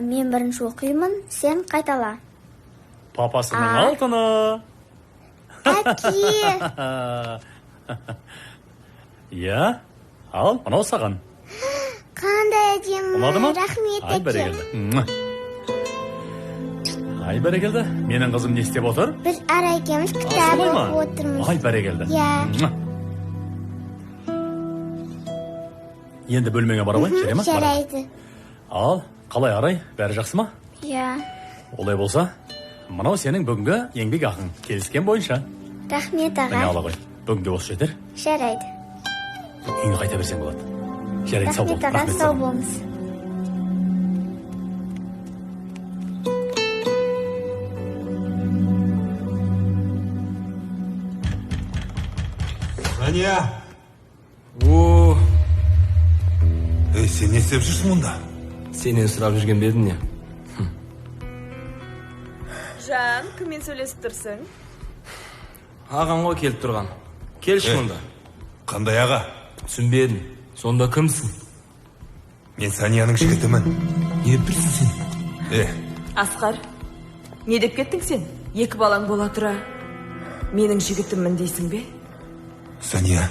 Мен бірінші оқимын, сен қайтала. Папасының алтыны. Әке! Иә, ал, мынау саған. Қандай әдемі. Ұнады ма? Рахмет, Ай, әке. бәрекелді. Ай, бәрекелді. Менің қызым не істеп отыр? Біз Ара екеуміз кітап Солай ма? оқып отырмыз. Ай, бәрекелді. Иә. Енді бөлмеңе бара ғой, жарай ма? Жарайды. Ал, қалай Арай, бәрі жақсы ма? Иә. Олай болса, мынау сенің бүгінгі еңбек ақың, келіскен бойынша. Рахмет, аға. Міне ала ғой, бүгінге осы жетер. Жарайды. Үйіңе қайта берсең болады. Жарайды, сау бол. Рахмет, аға, сау болыңыз. Сания! О, Сен не істеп жүрсің мұнда? сенен сұрап жүрген бе едім не? Жан, кіммен сөйлесіп тұрсың? Ағам ғой келіп тұрған. Келші мұнда. Қандай аға? Түсінбедім. Сонда кімсің? Мен Санияның жігітімін. Не білсің сен? Асқар, не деп кеттің сен? Екі балаң бола тұра, менің жігітіммін дейсің бе? Сания,